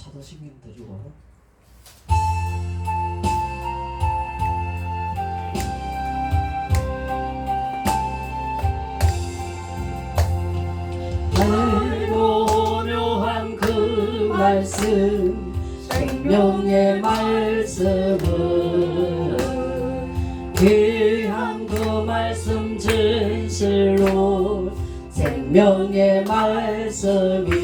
사도신경 드리고 알고 묘한 그 말씀 생명의 말씀은 귀한 그 말씀 진실로 생명의 말씀이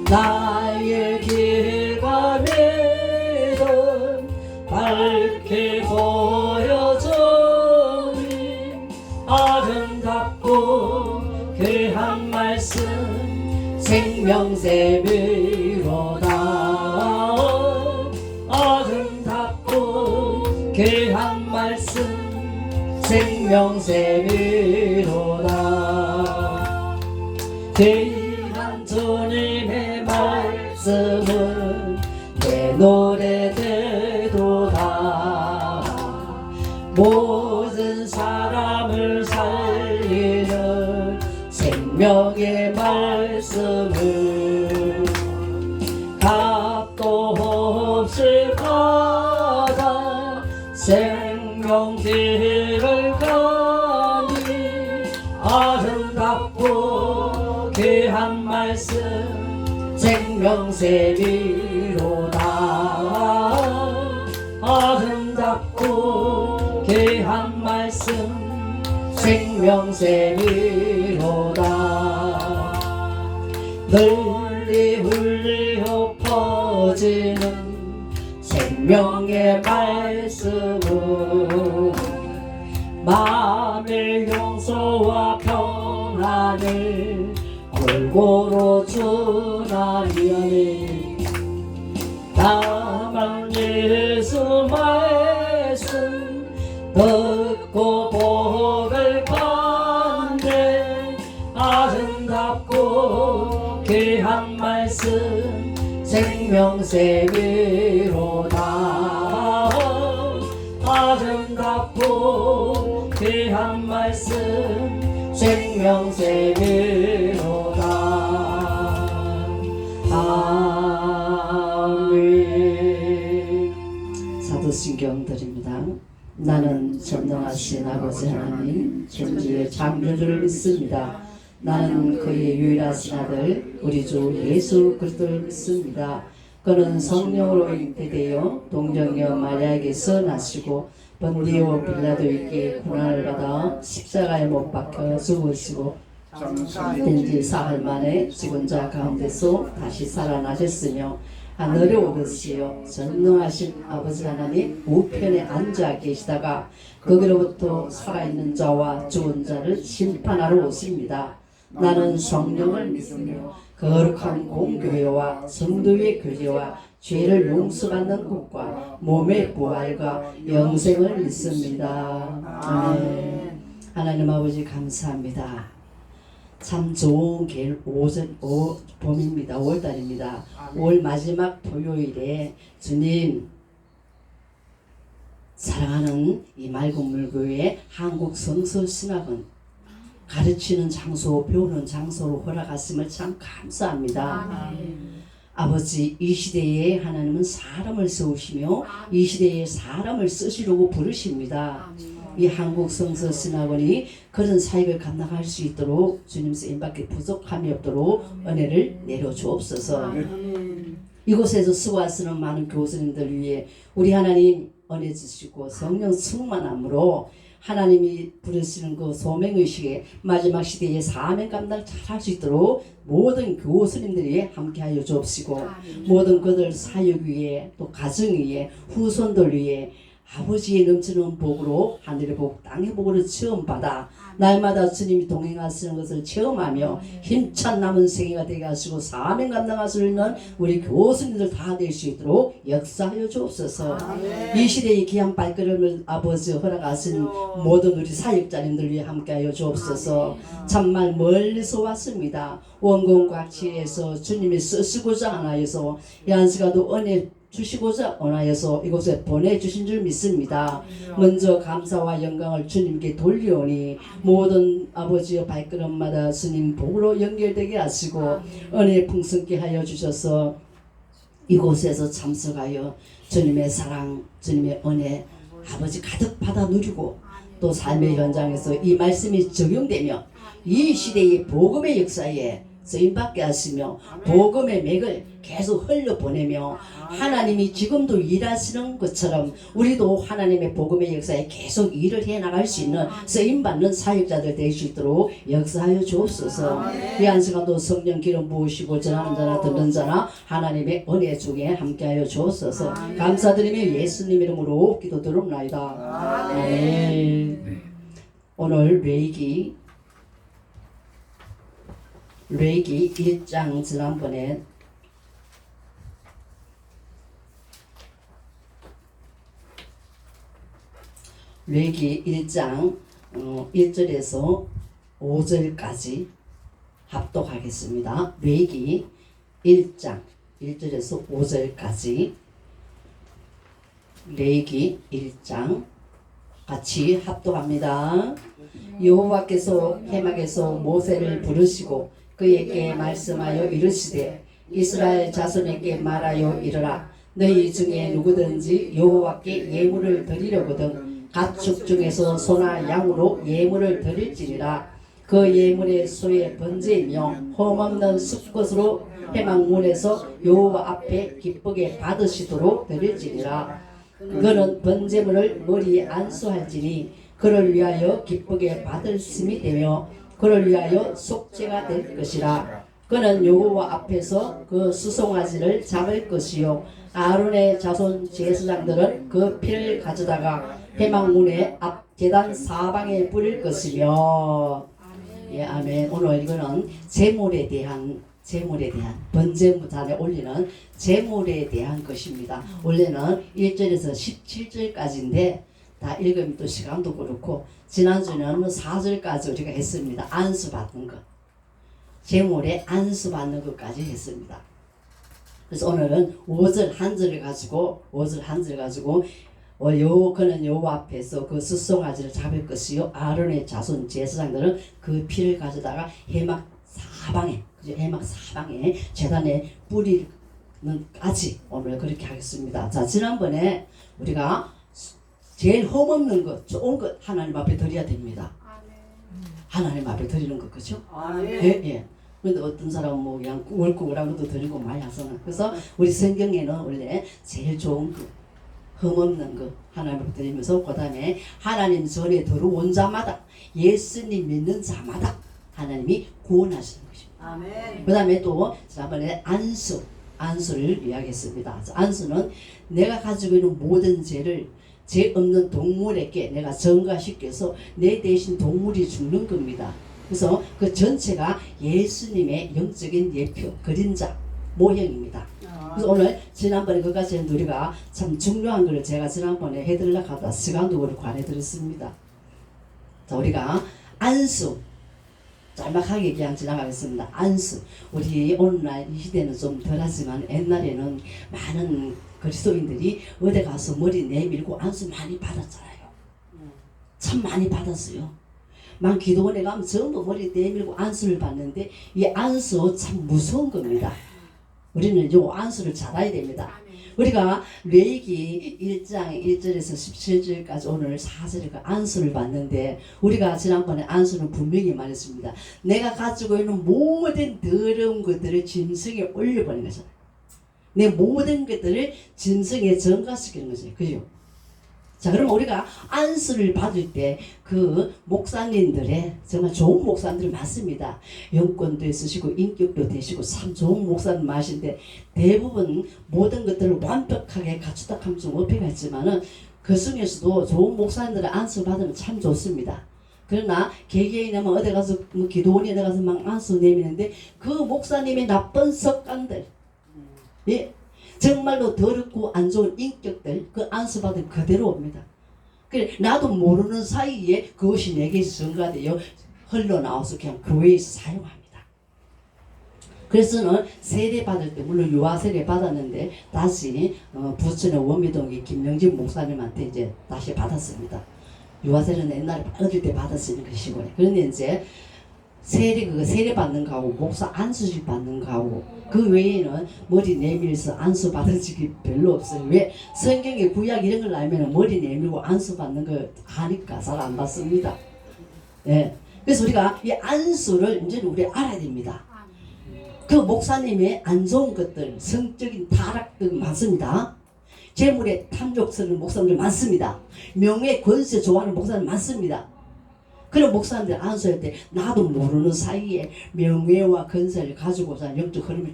나의 길가 믿음 밝게 보여주니 아름답고 귀한 말씀 생명샘이로다 아름답고 귀한 말씀 생명샘이로다 귀한 주님의 말씀은 내 노래 되도다 모든 사람을 살리는 생명의 말씀을 값도 없이 받아 생명 길을 가니 아름답고 귀한 말씀 생명샘이로다 아름답고 귀한 말씀 생명샘이로다 널리 울리어 퍼지는 생명의 말씀은 마음의 용서와 평안을 골고루 주나니 다만 예수 말씀 듣고 복을 받네 아름답고 귀한 말씀 생명샘이로다 아름답고 귀한 말씀 생명샘이로다 아멘. 사도신경 드립니다. 나는 전능하신 아버지 하나님 천지의 창조주를 믿습니다. 나는 그의 유일하신 아들 우리 주 예수 그리스도를 믿습니다. 그는 성령으로 잉태되어 동정녀 마리아에게서 나시고 번디오 빌라도에게 고난을 받아 십자가에 못 박혀 죽으시고 된지 사흘 만에 죽은 자 가운데서 다시 살아나셨으며 하늘에 오르시어 전능하신 아버지 하나님 우편에 앉아 계시다가 거기로부터 살아있는 자와 죽은 자를 심판하러 오십니다. 나는 성령을 믿으며 거룩한 공교회와 성도의 교제와 죄를 용서받는 것과 몸의 부활과 영생을 믿습니다. 아멘. 하나님 아버지 감사합니다. 참 좋은 봄입니다. 5월달입니다. 5월 마지막 토요일에 주님 사랑하는 이 맑은물교회 한국성서신학은 가르치는 장소, 배우는 장소로 허락하심을 참 감사합니다. 아버지 이 시대에 하나님은 사람을 세우시며 이 시대에 사람을 쓰시려고 부르십니다. 이 한국성서신학원이 그런 사역을 감당할 수 있도록 주님 쓰임밖에 부족함이 없도록 은혜를 내려주옵소서. 이곳에서 수고하시는 많은 교수님들 위해 우리 하나님 은혜 주시고 성령 충만함으로 하나님이 부르시는 그 소명의식에 마지막 시대에 사명 감당 잘할 수 있도록 모든 교수님들이 함께하여 주옵시고 모든 그들 사역 위에 또 가정 위에 후손들 위에 아버지의 넘치는 복으로 하늘의 복 땅의 복으로 체험받아 날마다 주님이 동행하시는 것을 체험하며 힘찬 남은 생애가 되게 하시고 사명 감당할 수 있는 우리 교수님들 다 될 수 있도록 역사하여 주옵소서. 이 시대의 귀한 발걸음을 아버지 허락하신 모든 우리 사역자님들 위해 함께하여 주옵소서. 참말 멀리서 왔습니다. 원공각지에서 주님이 쓰시고자 하나여서 이 한 시간도 은혜 주시고자 원하여서 이곳에 보내주신 줄 믿습니다. 먼저 감사와 영광을 주님께 돌려오니 모든 아버지의 발걸음마다 주님 복으로 연결되게 하시고 은혜 풍성케 하여 주셔서 이곳에서 참석하여 주님의 사랑, 주님의 은혜 아버지 가득 받아 누리고 또 삶의 현장에서 이 말씀이 적용되며 이 시대의 복음의 역사에 쓰임받게 하시며 복음의 맥을 계속 흘려보내며 하나님이 지금도 일하시는 것처럼 우리도 하나님의 복음의 역사에 계속 일을 해나갈 수 있는 쓰임받는 사역자들 될 수 있도록 역사하여 주옵소서. 이 한 시간도 성령 기름 부으시고 전하는 자나 듣는 자나 하나님의 은혜 중에 함께하여 주옵소서. 감사드리며 예수님 이름으로 기도드립나이다. 아멘. 오늘 레위기 1장 지난번에 레위기 1장 1절에서 5절까지 합독하겠습니다. 레위기 1장 1절에서 5절까지 레위기 1장 같이 합독합니다. 여호와께서 해막에서 모세를 부르시고 그에게 말씀하여 이르시되 이스라엘 자손에게 말하여 이르라. 너희 중에 누구든지 여호와께 예물을 드리려거든 가축 중에서 소나 양으로 예물을 드릴지니라. 그 예물의 소의 번제이며 흠없는 숫것으로 해막문에서 여호와 앞에 기쁘게 받으시도록 드릴지니라. 그는 번제물을 머리에 안수할지니 그를 위하여 기쁘게 받으심이 되며 그를 위하여 속죄가 될 것이라. 그는 여호와 앞에서 그 수송아지를 잡을 것이요 아론의 자손 제사장들은 그 피를 가져다가 회막문의 앞 제단 사방에 뿌릴 것이며. 예, 아멘. 오늘 이거는 제물에 대한 번제무단에 올리는 제물에 대한 것입니다. 원래는 1절에서 17절까지인데 다 읽으면 또 시간도 그렇고 지난주에는 4절까지 우리가 했습니다. 안수받는 것, 제물에 안수받는 것까지 했습니다. 그래서 오늘은 5절 한 절을 가지고 그는 여호와 앞에서 그 수송아지를 잡을 것이요 아론의 자손 제사장들은 그 피를 가져다가 해막 사방에 제단에 뿌리는까지 오늘 그렇게 하겠습니다. 자, 지난번에 우리가 제일 흠없는 것, 좋은 것 하나님 앞에 드려야 됩니다. 하나님 앞에 드리는 것, 그렇죠? 예. 그런데 어떤 사람은 뭐 그냥 꾸글꾸글한 것도 드리고 많이 하잖아요. 그래서 우리 성경에는 원래 제일 좋은 것, 흠없는 것 하나님 앞에 드리면서 그 다음에 하나님 전에 들어온 자마다 예수님 믿는 자마다 하나님이 구원하시는 것입니다. 그 다음에 또 지난번에 안수를 이야기했습니다. 안수는 내가 가지고 있는 모든 죄를 죄 없는 동물에게 내가 전가시켜서 내 대신 동물이 죽는 겁니다. 그래서 그 전체가 예수님의 영적인 예표, 그림자, 모형입니다. 그래서 오늘 지난번에 그까지는 우리가 참 중요한 걸 제가 지난번에 해드리려고 하다 시간도 그렇고 안 해드렸습니다. 자, 우리가 안수 짤막하게 그냥 지나가겠습니다. 안수. 우리 오늘날 이 시대는 좀 덜하지만 옛날에는 많은 그리스도인들이 어디 가서 머리 내밀고 안수 많이 받았잖아요. 참 많이 받았어요. 만 기도원에 가면 전부 머리 내밀고 안수를 받는데 이 안수 참 무서운 겁니다. 우리는 요 안수를 잘 알아야 됩니다. 우리가 레위기 1장 1절에서 17절까지 오늘 4절에 그 안수를 받는데 우리가 지난번에 안수는 분명히 말했습니다. 내가 가지고 있는 모든 더러운 것들을 짐승에 올려버리는 거잖아요. 내 모든 것들을 짐승에 전가시키는 거죠. 그죠? 자, 그럼 우리가 안수를 받을 때 그 목사님들의 정말 좋은 목사님들 많습니다. 영권도 있으시고 인격도 되시고 참 좋은 목사님 많으신데 대부분 모든 것들을 완벽하게 갖추다 하면 좀 어폐가 있지만은 그 중에서도 좋은 목사님들의 안수 받으면 참 좋습니다. 그러나 개개인이면 어디 가서 뭐 기도원에 가서 막 안수 내미는데 그 목사님의 나쁜 습관들, 예, 정말로 더럽고 안 좋은 인격들 그 안수 받으면 그대로 옵니다. 그래 나도 모르는 사이에 그것이 내게 전가되어 흘러나와서 그냥 교회에서 사용합니다. 그래서는 세례 받을 때 물론 유아 세례 받았는데 다시 부천의 원미동의 김영진 목사님한테 이제 다시 받았습니다. 유아 세례는 옛날에 어릴 때 받았으는 것이고 그런데 이제 세례 받는 거하고 목사 안수식 받는 거하고 그 외에는 머리 내밀어서 안수 받은 적이 별로 없어요. 왜? 성경에 구약 이런 걸 알면 머리 내밀고 안수 받는 걸 하니까 잘 안 받습니다. 예. 그래서 우리가 이 안수를 이제 우리 알아야 됩니다. 그 목사님의 안 좋은 것들, 성적인 타락들 많습니다. 재물에 탐욕스러운 목사님들 많습니다. 명예 권세 좋아하는 목사님 많습니다. 그런 목사님들 안수할 때 나도 모르는 사이에 명예와 권세를 가지고서 영적 흐름을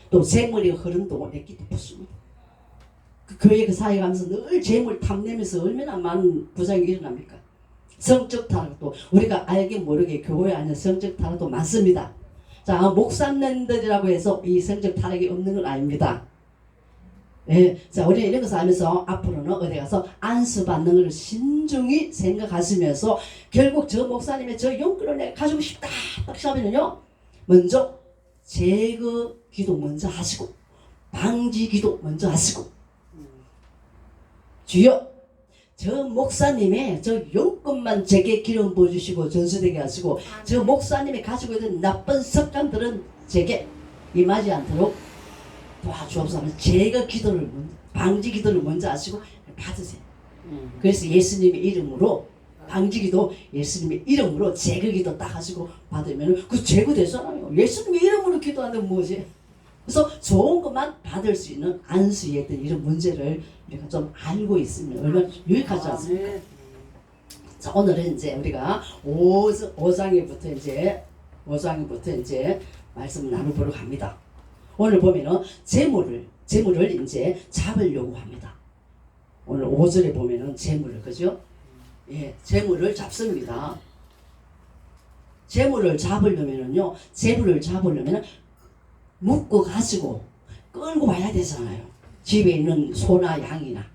또 재물의 흐름도 내기도 붙습니다. 그 교회 그 사이에 가면서 늘 재물 탐내면서 얼마나 많은 부작용이 일어납니까? 성적 타락도 우리가 알게 모르게 교회 안에 성적 타락도 많습니다. 자, 목사님들이라고 해서 이 성적 타락이 없는 건 아닙니다. 예, 자, 우리 이런 것을 알면서 앞으로는 어디 가서 안수 받는 것을 신중히 생각하시면서 결국 저 목사님의 저 용기를 내가 가지고 싶다 딱 하면은요, 먼저 제거 기도 먼저 하시고 방지 기도 먼저 하시고 주여 저 목사님의 저 용건만 제게 기름 부어주시고 전수되게 하시고 저 목사님이 가지고 있는 나쁜 습관들은 제게 임하지 않도록 도와주옵소서. 제거 기도를 방지 기도를 먼저 하시고 받으세요. 그래서 예수님의 이름으로 방지 기도 예수님의 이름으로 제거 기도 딱 하시고 받으면 그 제거되잖아요. 예수님의 이름으로 기도하는 뭐지? 그래서 좋은 것만 받을 수 있는 안수의 어떤 이런 문제를 우리가 좀 알고 있으면 얼마나 유익하지 않습니까? 자, 오늘은 이제 우리가 5장부터 이제 말씀을 나눠보려고 합니다. 오늘 보면은 재물을 이제 잡으려고 합니다. 오늘 5절에 보면은 재물을, 그죠? 예, 재물을 잡습니다. 재물을 잡으려면은요, 묶고 가지고 끌고 와야 되잖아요. 집에 있는 소나 양이나.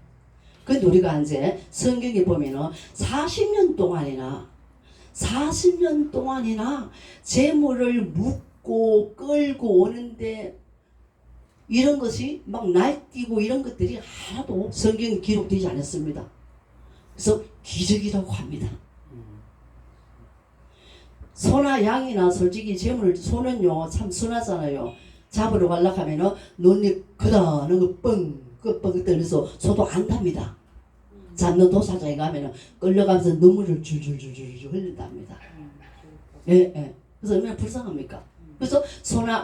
근데 우리가 이제 성경에 보면은 40년 동안이나 재물을 묶고 끌고 오는데 이런 것이 막 날뛰고 이런 것들이 하나도 성경에 기록되지 않았습니다. 그래서 기적이라고 합니다. 소나 양이나 솔직히 재물 소는요 참 순하잖아요. 잡으러 가려고 하면은 눈이 크다는 거 뻥 뜨면서 소도 안 탑니다. 잡는 도사장에 가면은 끌려가면서 눈물을 줄줄줄줄 흘린답니다. 예. 그래서 얼마나 불쌍합니까? 그래서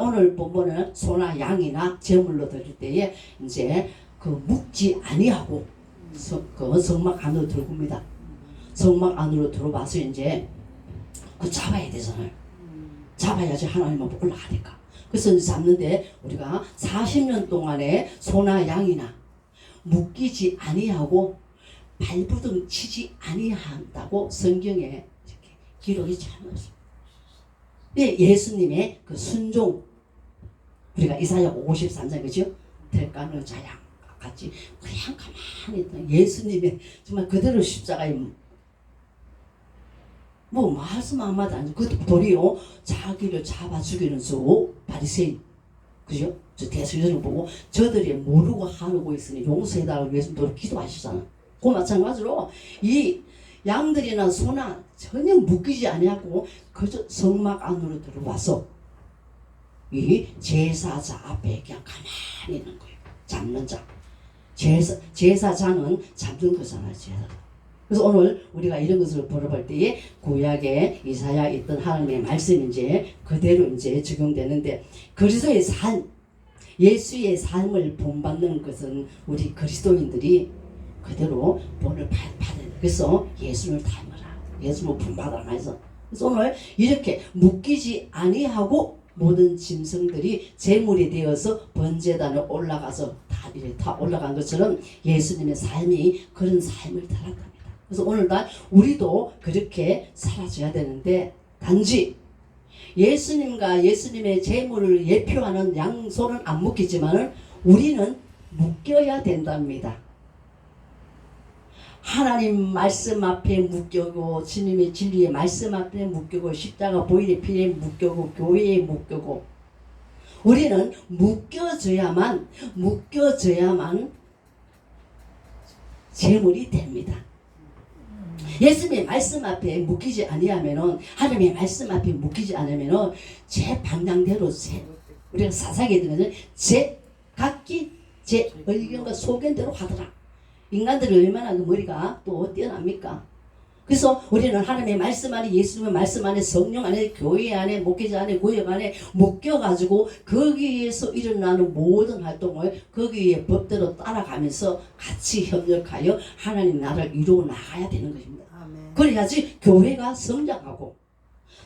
오늘 본문은 소나 양이나 제물로 드릴 때에 이제 그 묶지 아니하고 그 성막 안으로 들어옵니다. 성막 안으로 들어와서 이제 그 잡아야 되잖아요. 잡아야지 하나님은 올라가니까. 그래서 이제 잡는데 우리가 40년 동안에 소나 양이나 묶이지 아니하고 발부둥 치지 아니한다고 성경에 이렇게 기록이 잘 나왔습니다. 네, 예수님의 그 순종, 우리가 이사야 53장 그죠? 들가는 자양 같이 그냥 가만히 있던 예수님의 정말 그대로 십자가에 뭐 말씀 한마디 안 그 도리어 자기를 잡아 죽이는 저 바리새인, 그죠? 저 대수전을 보고 저들이 모르고 하고 있으니 용서해달라고 예수님도 기도하시잖아. 그 마찬가지로 이 양들이나 소나 전혀 묶이지 아니하고 그저 성막 안으로 들어와서 이 제사자 앞에 그냥 가만히 있는 거예요. 잡는 자. 제사자는 잡는 거잖아요. 제사자. 그래서 오늘 우리가 이런 것을 보러볼 때에 구약에 이사야에 있던 하나님의 말씀이 이제 그대로 이제 적용되는데 그리스도의 삶, 예수의 삶을 본받는 것은 우리 그리스도인들이 그대로 본을 받아야 돼. 그래서 예수를 닮으라. 예수를 본받아라 해서. 그래서 오늘 이렇게 묶이지 아니하고 모든 짐승들이 제물이 되어서 번제단에 올라가서 다 올라간 것처럼 예수님의 삶이 그런 삶을 살았답니다. 그래서 오늘날 우리도 그렇게 살아줘야 되는데 단지 예수님과 예수님의 제물을 예표하는 양소는 안 묶이지만 우리는 묶여야 된답니다. 하나님 말씀 앞에 묶여고 주님의 진리의 말씀 앞에 묶여고 십자가 보일의 피에 묶여고 교회에 묶여고 우리는 묶여져야만 재물이 됩니다. 예수님의 말씀 앞에 묶이지 아니하면은, 하나님의 말씀 앞에 묶이지 않으면은 제 방향대로 우리가 사사기에 드는 각기 제 의견과 소견대로 하더라. 인간들이 얼마나 그 머리가 또 뛰어납니까? 그래서 우리는 하나님의 말씀 안에, 예수님의 말씀 안에, 성령 안에, 교회 안에, 목회자 안에, 구역 안에 묶여가지고 거기에서 일어나는 모든 활동을 거기에 법대로 따라가면서 같이 협력하여 하나님 나라를 이루어 나가야 되는 것입니다. 아멘. 그래야지 교회가 성장하고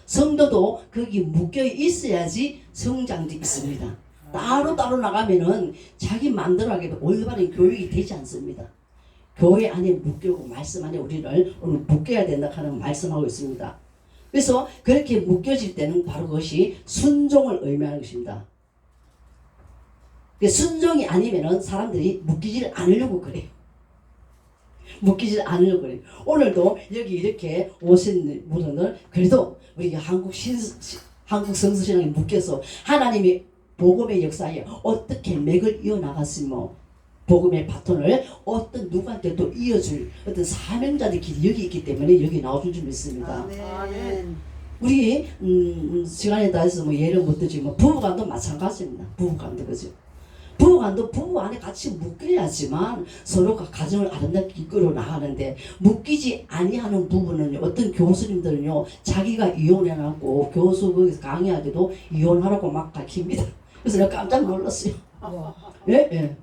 성도도 거기 묶여 있어야지 성장도 있습니다. 따로 나가면은 자기 마음대로 하기도 올바른 교육이 되지 않습니다. 교회 안에 묶이고 말씀 안에 우리를 오늘 묶여야 된다 하는 말씀하고 있습니다. 그래서 그렇게 묶여질 때는 바로 그것이 순종을 의미하는 것입니다. 순종이 아니면은 사람들이 묶이질 않으려고 그래요. 묶이질 않으려고 그래요. 오늘도 여기 이렇게 오신 분들은 그래도 우리가 한국 성서신앙에 묶여서 하나님이 복음의 역사에 어떻게 맥을 이어나갔으며 복음의 바톤을 어떤 누구한테 또 이어줄 어떤 사명자들이 여기 있기 때문에 여기 나오신 줄 믿습니다. 아멘. 우리 시간에 따라서 뭐 예를 못 들지만 부부간도 마찬가지입니다. 부부간도 그죠? 부부간도 부부 안에 같이 묶여야지만 서로가 가정을 아름답게 이끌어 나가는데, 묶이지 아니하는 부부는요, 어떤 교수님들은요 자기가 이혼해놨고 교수 거기서 강의하기도 이혼하라고 막 가르칩니다. 그래서 내가 깜짝 놀랐어요. 예.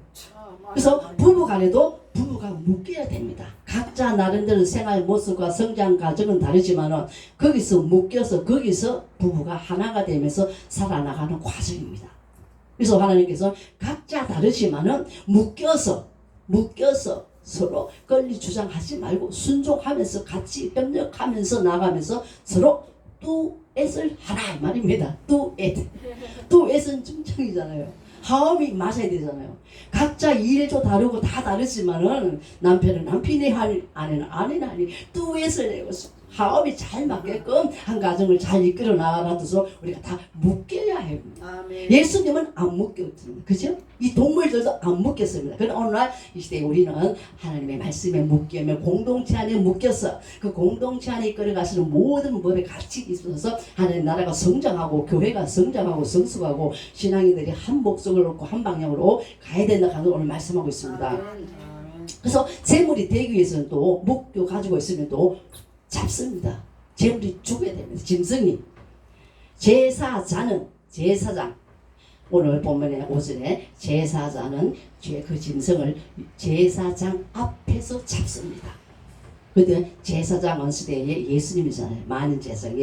그래서 부부간에도 부부가 묶여야 됩니다. 각자 나름대로 생활 모습과 성장 과정은 다르지만은 거기서 묶여서 거기서 부부가 하나가 되면서 살아나가는 과정입니다. 그래서 하나님께서 각자 다르지만은 묶여서 서로 권리 주장하지 말고 순종하면서 같이 협력하면서 나가면서 서로 뚜엣을 하라 이 말입니다. 뚜엣은 중정이잖아요. 화음이 맞아야 되잖아요. 각자 일도 다르고 다 다르지만은 남편은 남편이 할, 아내는 아내는 아니, 뚜엣을 내고 화음이 잘 맞게끔 한 가정을 잘 이끌어 나가서 우리가 다 묶여야 해요. 아멘. 예수님은 안 묶였습니다. 그죠? 이 동물들도 안 묶였습니다. 그러나 오늘날 이 시대에 우리는 하나님의 말씀에 묶이며 공동체 안에 묶여서 그 공동체 안에 이끌어가시는 모든 법에 같이 있어서 하나님 나라가 성장하고 교회가 성장하고 성숙하고 신앙인들이 한 목적을 놓고 한 방향으로 가야 된다 하는 오늘 말씀하고 있습니다. 아멘. 그래서 재물이 되기 위해서는 또 목표 가지고 있으면 또 잡습니다. 재물이 죽어야 됩니다. 짐승이. 제사장 오늘 본문에 오전에 제사장은 그 짐승을 제사장 앞에서 잡습니다. 그런데 제사장은 시대에 예수님이잖아요. 만인 제사장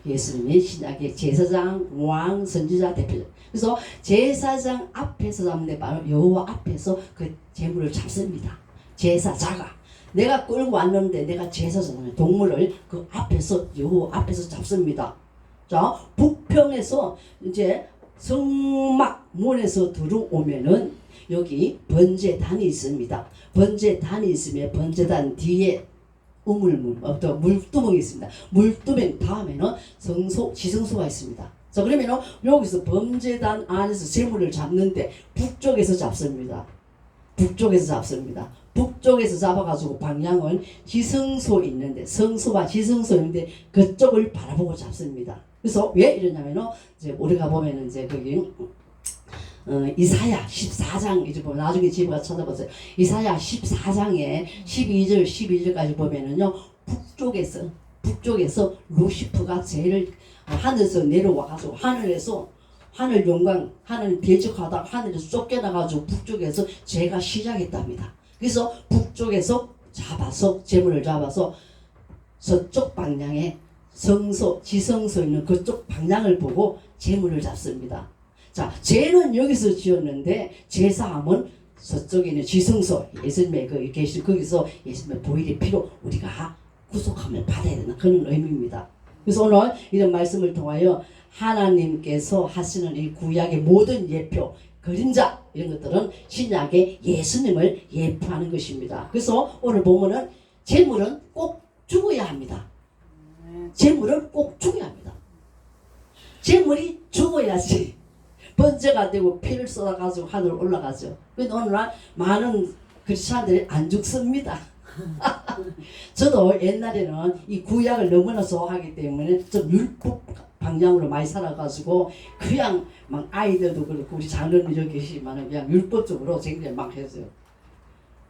예수님이 신약의 제사장, 왕, 선지자 대표죠. 그래서 제사장 앞에서 잡는데 바로 여호와 앞에서 그 제물을 잡습니다. 제사자가 내가 끌고 왔는데 내가 제사잖아요. 동물을 그 앞에서 여호와 앞에서 잡습니다. 자, 북평에서 이제 성막문에서 들어오면은 여기 번제단이 있습니다. 번제단이 있으면 번제단 뒤에 우물문, 물두멍이 있습니다. 물두멍 다음에는 지성소가 있습니다. 자, 그러면은 여기서 번제단 안에서 제물을 잡는데 북쪽에서 잡습니다. 북쪽에서 잡아가지고 방향은 지성소 있는데, 성소와 지성소 있는데 그쪽을 바라보고 잡습니다. 그래서 왜 이러냐면은 이제 우리가 보면은 이제 거기 이사야 14장 이제 보면 나중에 집에 가서 찾아보세요. 이사야 14장에 12절까지 보면은요 북쪽에서 루시프가 제일 하늘에서 내려와가지고 하늘 영광, 하늘 대적하다 하늘에서 쫓겨나가지고 북쪽에서 죄가 시작했답니다. 그래서 북쪽에서 제물을 잡아서 서쪽 방향에 지성소 있는 그쪽 방향을 보고 제물을 잡습니다. 자, 죄는 여기서 지었는데 제사함은 서쪽에 있는 지성소, 예수님의 계실 거기서 예수님의 보혈의 피로 우리가 구속함을 받아야 된다. 그런 의미입니다. 그래서 오늘 이런 말씀을 통하여 하나님께서 하시는 이 구약의 모든 예표, 그림자 이런 것들은 신약의 예수님을 예표하는 것입니다. 그래서 오늘 보면은 재물은 꼭 죽어야 합니다. 재물은 꼭 죽어야 합니다. 재물이 죽어야지 번제가 되고 피를 쏟아가지고 하늘 올라가죠. 근데 오늘날 많은 크리스찬들이 안 죽습니다. 저도 옛날에는 이 구약을 너무나 좋아하기 때문에 좀 율법 방향으로 많이 살아가지고 그냥 막 아이들도 그렇고 우리 장로님 여기 계시지만 그냥 율법적으로 굉장히 막 했어요.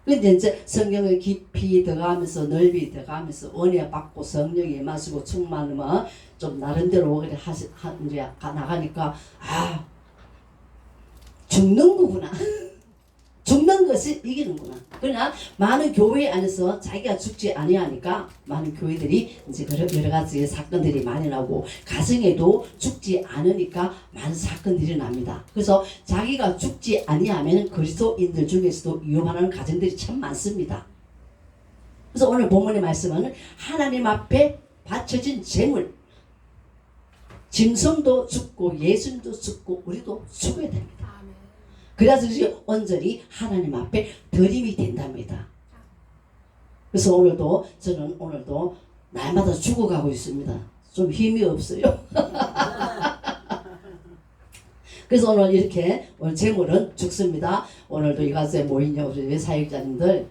근데 이제 성경을 깊이 들어가면서 넓이 들어가면서 은혜 받고 성령이 임하시고 충만하면 좀 나름대로 그래 이제 나가니까 아 죽는 거구나. 죽는 것이 이기는구나. 그러나 많은 교회 안에서 자기가 죽지 아니하니까 많은 교회들이 이제 여러 가지 사건들이 많이 나고 가정에도 죽지 않으니까 많은 사건들이 납니다. 그래서 자기가 죽지 아니하면 그리스도인들 중에서도 위험하는 가정들이 참 많습니다. 그래서 오늘 본문의 말씀은 하나님 앞에 바쳐진 재물, 짐승도 죽고 예수님도 죽고 우리도 죽어야 됩니다. 그래서 온전히 하나님 앞에 드림이 된답니다. 그래서 오늘도 저는 오늘도 날마다 죽어가고 있습니다. 좀 힘이 없어요. 그래서 오늘 이렇게 오늘 제물은 죽습니다. 오늘도 이 가수에 모인 우리 사역자님들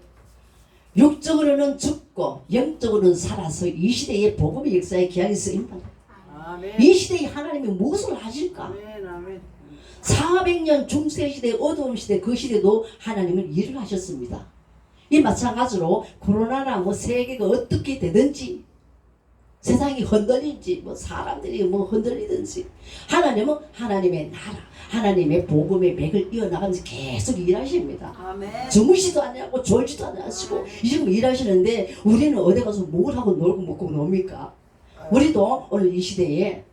육적으로는 죽고 영적으로는 살아서 이 시대의 복음의 역사에 기약이 쓰입니다. 이 시대에 하나님이 무엇을 하실까? 400년 중세시대 어두운 시대 그 시대도 하나님은 일을 하셨습니다. 이 마찬가지로 코로나나 뭐 세계가 어떻게 되든지 세상이 흔들리지 뭐 사람들이 뭐 흔들리든지 하나님은 하나님의 나라 하나님의 복음의 맥을 이어나가면서 계속 일하십니다. 아멘. 주무시도 아니하고 졸지도 아니하시고 지금 일하시는데 우리는 어디 가서 뭘 하고 놀고 먹고 놉니까? 우리도 오늘 이 시대에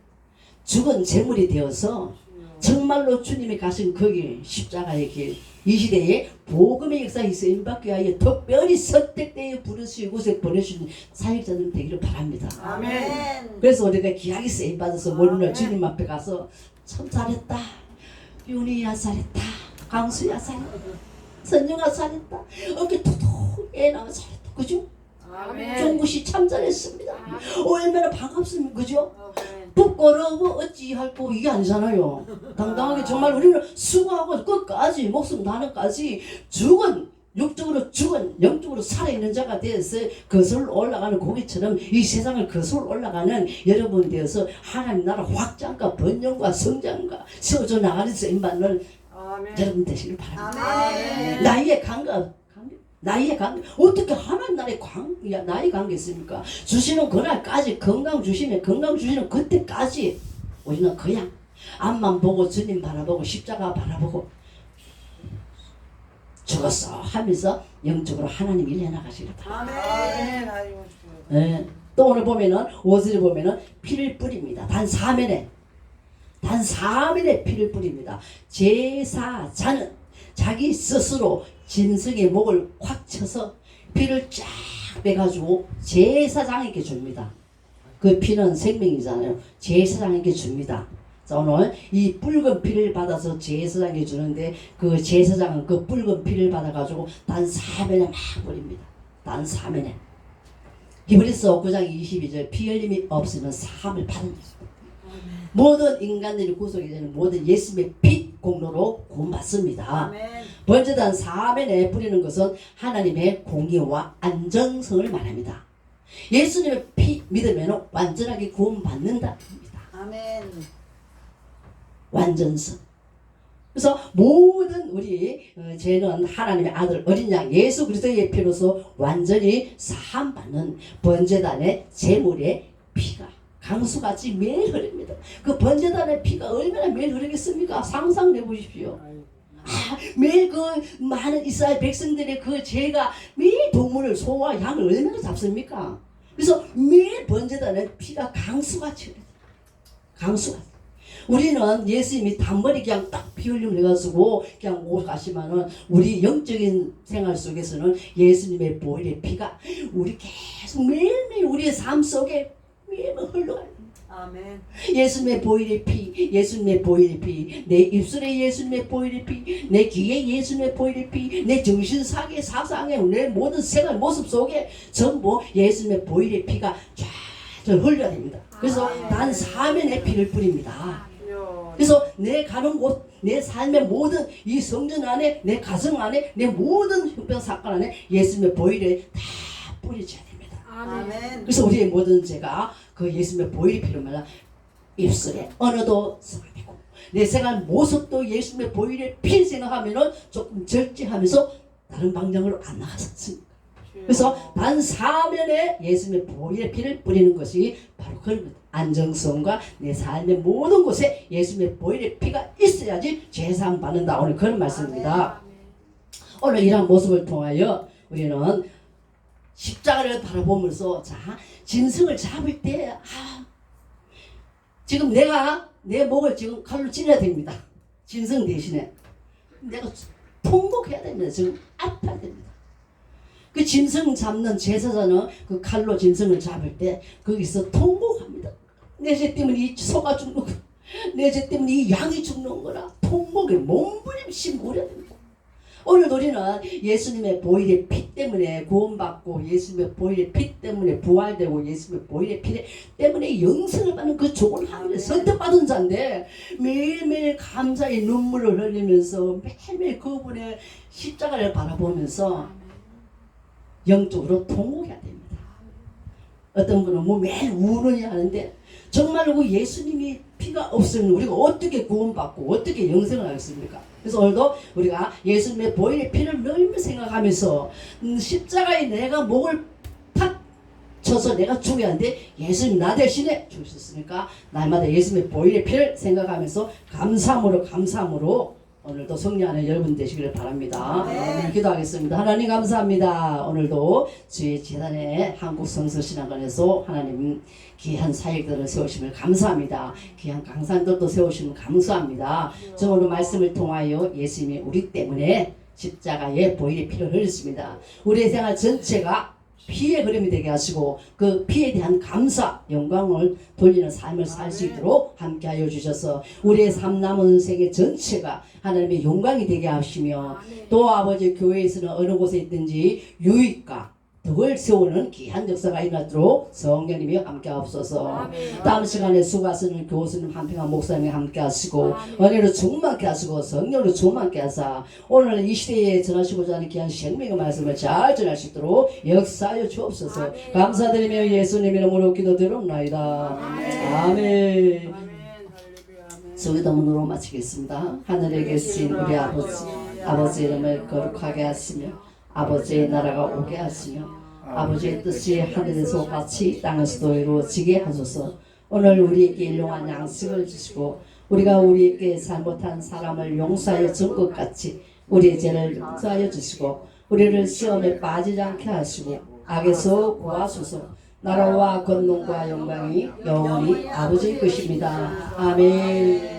죽은 재물이 되어서 정말로 주님이 가신 거기 십자가의 길, 이 시대에 복음의 역사에 쓰임받기 위하여 특별히 선택되어 부르시고 곳에 보내주신 사역자들 되기를 바랍니다. 아멘. 그래서 우리가 귀하게 쓰임받아서 오늘날 주님 앞에 가서 참 잘했다, 윤희야 잘했다, 강수야 잘했다, 선영아 잘했다, 어깨 톡톡 애나가 잘했다, 그죠? 종구씨 참 잘했습니다. 얼마나 반갑습니까, 그죠? 부끄러워 어찌할꼬 이게 아니잖아요. 당당하게 정말 우리는 수고하고 끝까지 목숨 나는까지 죽은 육적으로 죽은 영적으로 살아있는 자가 되어서 거슬러 올라가는 고기처럼 이 세상을 거슬러 올라가는 여러분 되어서 하나님 나라 확장과 번영과 성장과 세워져 나가는 쓰임받는 여러분 되시길 바랍니다. 나이에 나이에 관계 어떻게 하나님 나라에 나이 관계 있습니까? 주시는 그날까지 건강 주시면 건강 주시는 그때까지 우리는 그냥 앞만 보고 주님 바라보고 십자가 바라보고 죽었어 하면서 영적으로 하나님 일 해나가시길 바랍니다. 네. 또 오늘 보면은 5절에 보면은 피를 뿌립니다. 단 사면에 피를 뿌립니다. 제사자는 자기 스스로 짐승의 목을 확 쳐서 피를 쫙 빼가지고 제사장에게 줍니다. 그 피는 생명이잖아요. 제사장에게 줍니다. 자, 오늘 이 붉은 피를 받아서 제사장에게 주는데 그 제사장은 그 붉은 피를 받아가지고 단 사면에 막 뿌립니다. 단 사면에. 히브리서 9장 22절 피 흘림이 없으면 사함을 받은 것입니다. 모든 인간들이 구속이 되는 모든 예수님의 피 공로로 구원받습니다. 번제단 사면에 뿌리는 것은 하나님의 공의와 안정성을 말합니다. 예수님의 피 믿으면 완전하게 구원받는다. 아멘. 완전성. 그래서 모든 우리 죄는 하나님의 아들 어린 양 예수 그리스도의 피로서 완전히 사함받는 번제단의 제물의 피가 강수같이 매일 흐릅니다. 그 번제단의 피가 얼마나 매일 흐르겠습니까? 상상해 보십시오. 매일 그 많은 이스라엘 백성들의 그 죄가 매일 동물을 소와 양을 얼마나 잡습니까? 그래서 매일 번제단의 피가 강수같이 흐릅니다. 강수같이. 우리는 예수님이 단번에 그냥 딱 피 흘림 해가지고 그냥 오고 가시면은 우리 영적인 생활 속에서는 예수님의 보혈의 피가 우리 계속 매일매일 우리의 삶 속에 매일 흘러가요. 아멘. 예수님의 보혈의 피, 예수님의 보혈의 피, 내 입술에 예수님의 보혈의 피, 내 귀에 예수님의 보혈의 피, 내 정신사계 사상에 내 모든 생활 모습 속에 전부 예수님의 보혈의 피가 쫙 흘러야 됩니다. 그래서 단 사면의 피를 뿌립니다. 그래서 내 가는 곳, 내 삶의 모든 이 성전 안에, 내 가정 안에, 내 모든 형편 사건 안에 예수님의 보혈을 다 뿌려줘야 됩니다. 아멘. 그래서 우리의 모든 죄가 그 예수님의 보혈이 필요하면 입술에 언어도 썩어내고 내 생활 모습도 예수님의 보혈의 피 생각하면은 조금 절제하면서 다른 방향으로 안 나갔었습니다. 그래서 반사면에 예수님의 보혈의 피를 뿌리는 것이 바로 그런 안정성과 내 삶의 모든 곳에 예수님의 보혈의 피가 있어야지 죄사함 받는다. 오늘 그런 말씀입니다. 오늘 이러한 모습을 통하여 우리는 십자가를 바라보면서 자 짐승을 잡을 때 지금 내가 내 목을 지금 칼로 찔러야 됩니다. 짐승 대신에 내가 통곡해야 됩니다. 지금 아파야 됩니다. 그 짐승 잡는 제사장은 그 칼로 짐승을 잡을 때 거기서 통곡합니다. 내 죄 때문에 이 소가 죽는 거, 내 죄 때문에 이 양이 죽는 거라 통곡에 몸부림씩 울어야 됩니다. 오늘 우리는 예수님의 보혈의 피 때문에 구원받고 예수님의 보혈의 피 때문에 부활되고 예수님의 보혈의 피 때문에 영생을 받는 그 좋은 하늘에 선택받은 자인데 매일매일 감사의 눈물을 흘리면서 매일매일 그분의 십자가를 바라보면서 영적으로 통곡해야 됩니다. 어떤 분은 뭐 매일 우느냐 하는데 정말로 그 예수님이 피가 없으면 우리가 어떻게 구원받고 어떻게 영생을 하겠습니까? 그래서 오늘도 우리가 예수님의 보혈의 피를 널리 생각하면서 십자가에 내가 목을 탁 쳐서 내가 죽어야 하는데 예수님 나 대신에 죽으셨으니까 날마다 예수님의 보혈의 피를 생각하면서 감사함으로 오늘도 성령하는 여러분 되시기를 바랍니다. 네. 기도하겠습니다. 하나님 감사합니다. 오늘도 주의 재단의 한국성서신학원에서 하나님 귀한 사역들을 세우심을 감사합니다. 귀한 강사들도 세우심을 감사합니다. 오늘 말씀을 통하여 예수님이 우리 때문에 십자가에 보혈의 피를 흘렸습니다. 우리의 생활 전체가 피의 흐름이 되게 하시고 그 피에 대한 감사, 영광을 돌리는 삶을 살 수 있도록 함께하여 주셔서 우리의 삶 남은 생애 전체가 하나님의 영광이 되게 하시며 또 아버지 교회에서는 어느 곳에 있든지 유익과 덕을 세우는 귀한 역사가 일어나도록 성령님이 함께 하옵소서. 다음 시간에 수고하시는 교수님 한평한 목사님이 함께 하시고 은혜로 충만케 하시고 성령으로 충만케 하사 오늘 이 시대에 전하시고자 하는 귀한 생명의 말씀을 잘 전할 수 있도록 역사하여 주옵소서. 감사드리며 예수님 이름으로 기도드립나이다. 아멘. 소기도문으로 마치겠습니다. 하늘에 계신 우리 아버지 이름을 거룩하게 하시며 아버지의 나라가 오게 하시며 아버지의 뜻이 하늘에서 같이 땅에서도 이루어지게 하소서. 오늘 우리에게 일용할 양식을 주시고 우리가 우리에게 잘못한 사람을 용서하여 준 것 같이 우리의 죄를 용서하여 주시고 우리를 시험에 빠지지 않게 하시고 악에서 구하소서. 나라와 권능과 영광이 영원히 아버지의 것입니다. 아멘.